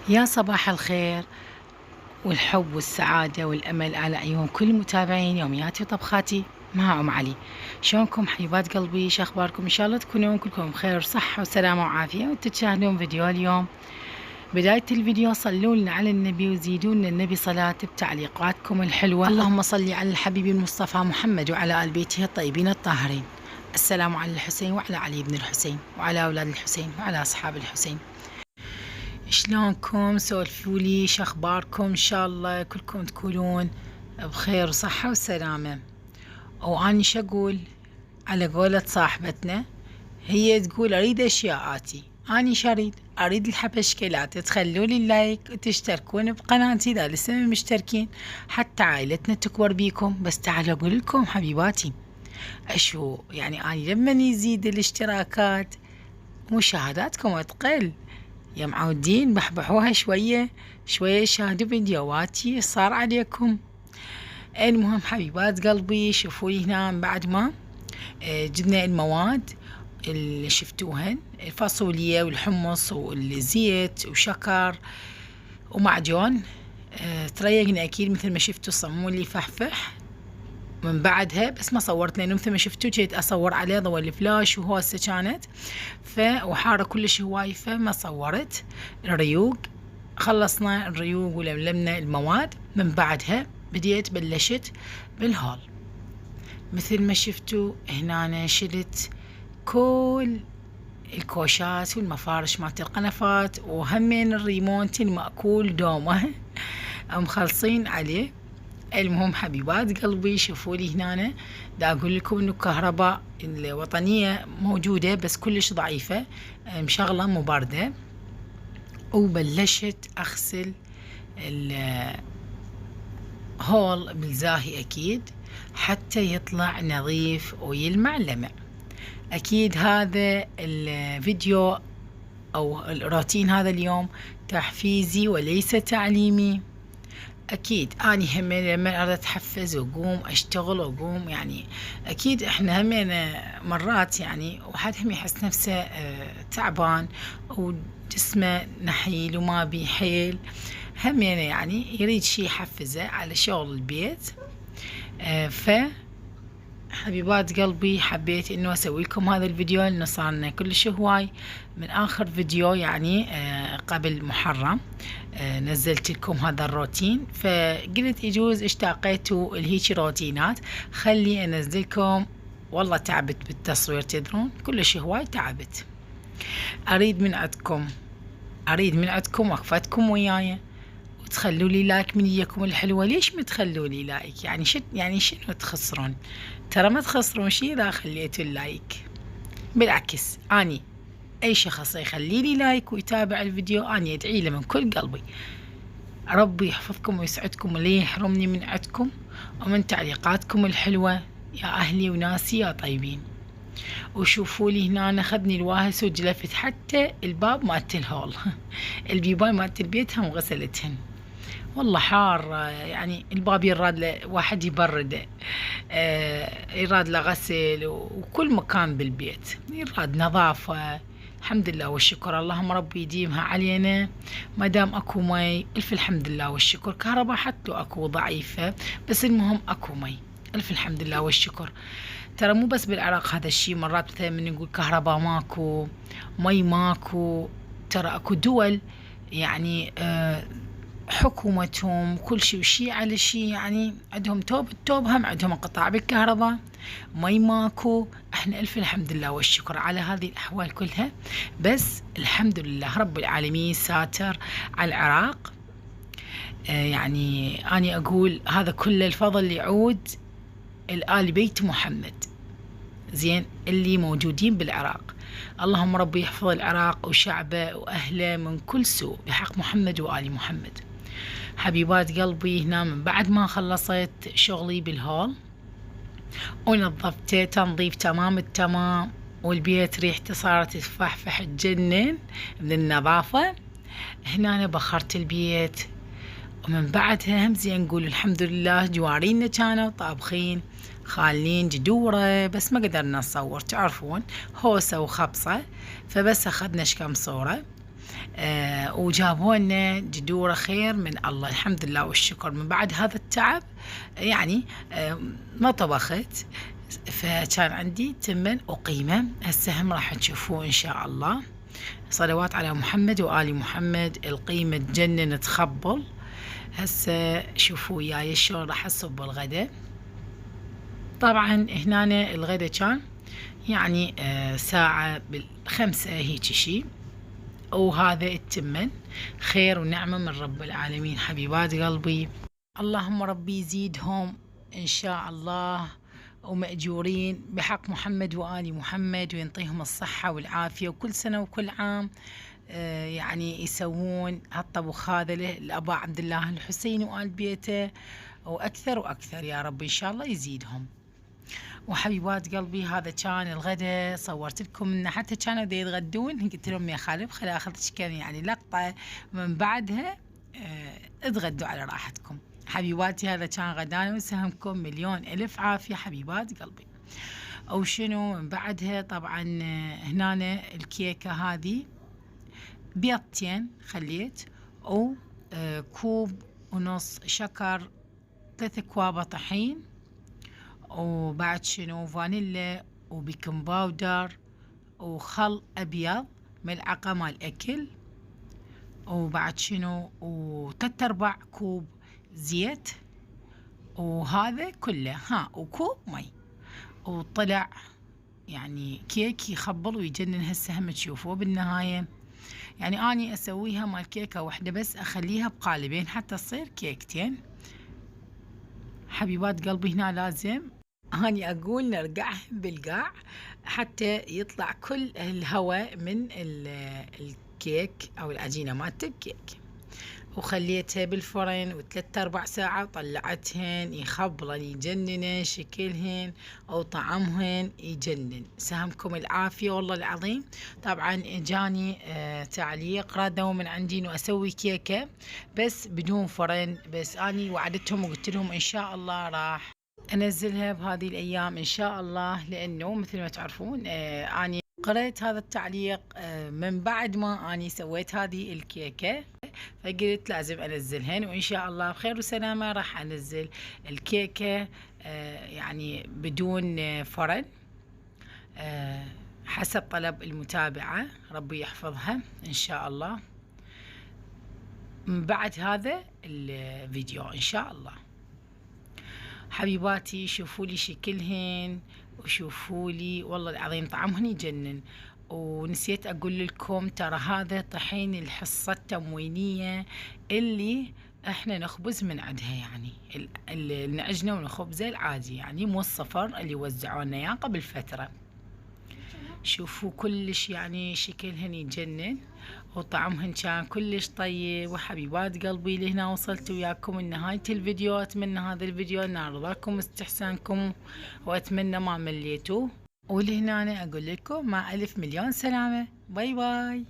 يا صباح الخير والحب والسعادة والأمل على عيون كل متابعين يومياتي وطبخاتي مع أم علي. شلونكم حبيبات قلبي؟ شو أخباركم؟ إن شاء الله تكونون كلكم بخير وصحة وسلامة وعافية وتتشاهدون فيديو اليوم. بداية الفيديو صلوا لنا على النبي وزيدوا لنا النبي صلاة بتعليقاتكم الحلوة. اللهم صل على الحبيب المصطفى محمد وعلى آل بيته الطيبين الطاهرين. السلام على الحسين وعلى علي بن الحسين وعلى أولاد الحسين وعلى أصحاب الحسين. شلونكم؟ سولفولي شخباركم؟ ان شاء الله كلكم تكونون بخير وصحة وسلامة. واني شقول على قولة صاحبتنا، هي تقول اريد اشياءاتي، اني شريد اريد الحبشكلات. تخلولي اللايك وتشتركون بقناتي اذا لسه مشتركين حتى عائلتنا تكبر بيكم. بس تعالوا اقول لكم حبيباتي، اشو يعني اني لما يزيد الاشتراكات مشاهداتكم تقل، يا معودين بحبحوها شوية شوية شاهدوا فيديوهاتي صار عليكم. المهم حبيبات قلبي، شوفوا لي هنا بعد ما جبنا المواد اللي شفتوهن، الفاصوليا والحمص والزيت وشكر ومعجون. تريقنا اكيد مثل ما شفتوا، صمموا لي فحفح من بعدها، بس ما صورت لانه مثل ما شفتوا جيت اصور عليه ضوء الفلاش وهوسه كانت وحاره كلش هواي فما صورت الريوق. خلصنا الريوق ولملمنا المواد، من بعدها بلشت بالهول مثل ما شفتوا هنا. أنا شلت كل الكوشات والمفارش مالت القنفات وهمين الريمونت المأكول دومه مخلصين عليه. المهم حبيبات قلبي، شوفوا لي هنا دا اقول لكم انه الكهرباء الوطنيه موجوده بس كلش ضعيفه، مشغله مو بارده. وبلشت اغسل الهول بالزاهي اكيد حتى يطلع نظيف ويلمع لمع. اكيد هذا الفيديو او الروتين هذا اليوم تحفيزي وليس تعليمي. اكيد اني هم لما اريد اتحفز واقوم اشتغل واقوم، يعني اكيد احنا هم مرات يعني واحد هم يحس نفسه تعبان وجسمه نحيل وما بي حيل، هم يعني يريد شي يحفزه على شغل البيت. ف حبيبات قلبي حبيت انه اسوي لكم هذا الفيديو لانه صار لنا كلش هواي من اخر فيديو، يعني قبل محرم نزلت لكم هذا الروتين، فقلت يجوز اشتاقيتوا لهيجي روتينات خلي انزلكم. والله تعبت بالتصوير، تدرون كلش هواي تعبت. اريد من عندكم وقفتكم وياي وتخلوا لي لايك من ايدكم الحلوه. ليش ما تخلوا لي لايك؟ يعني شنو تخسرون؟ ترى ما تخسرون شي اذا خليتوا اللايك، بالعكس اني اي شخص يخلي لي لايك ويتابع الفيديو اني ادعي له من كل قلبي ربي يحفظكم ويسعدكم ولا يحرمني من عندكم ومن تعليقاتكم الحلوه يا اهلي وناسي يا طيبين. وشوفوا لي هنا اخذني الواهس وجلفت حتى الباب مالت الهول البيبان مالت البيت هم غسلتهن. والله حار، يعني الباب يراد له واحد يبرده، يراد له غسل وكل مكان بالبيت يراد نظافة. الحمد لله والشكر، اللهم ربي يديمها علينا ما دام اكو مي. الف الحمد لله والشكر. كهرباء حتى اكو ضعيفة بس المهم اكو مي، الف الحمد لله والشكر. ترى مو بس بالعراق هذا الشيء، مرات مثلا من نقول كهرباء ماكو مي ماكو، ترى اكو دول يعني حكومتهم كل شيء وشي على شيء، يعني عندهم توب هم عندهم انقطاع بالكهرباء، مي ماكو. احنا الف الحمد لله والشكر على هذه الاحوال كلها، بس الحمد لله رب العالمين ساتر على العراق. يعني اني اقول هذا كله الفضل يعود الآل بيت محمد، زين اللي موجودين بالعراق. اللهم ربي يحفظ العراق وشعبه واهله من كل سوء بحق محمد وآل محمد. حبيبات قلبي هنا من بعد ما خلصت شغلي بالهول ونظفته تنظيف تمام التمام والبيت ريحته صارت تفحفح تجنن من النظافة، هنا أنا بخرت البيت. ومن بعدها هم زين نقول الحمد لله جوارينا كانوا طابخين خالين جدورة، بس ما قدرنا نصور تعرفون هوسة وخبصة، فبس أخذنا كم صورة. وجابوا لنا جدورة خير من الله، الحمد لله والشكر. من بعد هذا التعب يعني ما طبخت، فكان عندي تمن وقيمة. هسه هم راح تشوفوه إن شاء الله. صلوات على محمد وآل محمد. القيمة تجنن تخبل. هسه شوفوا وياي شلون راح أصب الغداء. طبعا هنا الغداء كان يعني ساعة بالخمسة هيك شي. وهذا التمن خير ونعمة من رب العالمين حبيبات قلبي. اللهم ربي يزيدهم إن شاء الله ومأجورين بحق محمد وآل محمد، وينطيهم الصحة والعافية، وكل سنة وكل عام يعني يسوون هالطبخ هذا لأبا عبد الله الحسين وآل بيته، وأكثر وأكثر يا رب إن شاء الله يزيدهم. وحبيبات قلبي هذا كان الغداء، صورت لكم منه حتى كانوا دا يتغدون. قلت لهم يا خالد خلي اخذ كم يعني لقطة من بعدها اتغدوا على راحتكم. حبيباتي هذا كان غدانا، وسهمكم مليون الف عافية حبيبات قلبي. او شنو من بعدها؟ طبعا هنا الكيكة هذه بيضتين خليت، او كوب ونص شكر، 3 أكواب طحين، وبعد شنو فانيلا وبيكنج باودر وخل ابيض، ملعقة مال اكل، وبعد شنو و3/4 كوب زيت، وهذا كله وكوب مي. وطلع يعني كيك يخبل ويجنن. هسه هم تشوفوه بالنهاية. يعني اني اسويها مال كيكة واحدة بس، اخليها بقالبين حتى تصير كيكتين. حبيبات قلبي هنا لازم هاني أقول نرقعه بالقاع حتى يطلع كل الهواء من الكيك أو العجينة مالت الكيك. وخليتها بالفرن و3-4 ساعة، وطلعتهن يخبلن يجنن شكلهن أو طعمهن يجنن. سهمكم العافية والله العظيم. طبعا اجاني تعليق رادوا من عندي انه اسوي كيكة بس بدون فرن، بس اني وعدتهم وقلت لهم ان شاء الله راح انزلها بهذه الايام ان شاء الله، لانه مثل ما تعرفون اني قرأت هذا التعليق من بعد ما اني سويت هذه الكيكة، فقلت لازم انزلهن، وان شاء الله بخير وسلامة راح انزل الكيكة يعني بدون فرن حسب طلب المتابعة، ربي يحفظها ان شاء الله من بعد هذا الفيديو ان شاء الله. حبيباتي شوفوا لي شكلهن وشوفوا لي والله العظيم طعمهن يجنن. ونسيت اقول لكم ترى هذا طحين الحصة التموينية اللي احنا نخبز من عندها، يعني النعجنة ونخبزه العادي، يعني مو الصفر اللي وزعونا اياه قبل فترة. شوفوا كلش يعني شكلهن يجنن وطعمهن كان كلش طيب. وحبيبات قلبي لهنا وصلت وياكم لنهاية الفيديو. اتمنى هذا الفيديو نال رضاكم واستحسانكم، واتمنى ما مليتوا. ولهنا اقول لكم مع الف مليون سلامة. باي باي.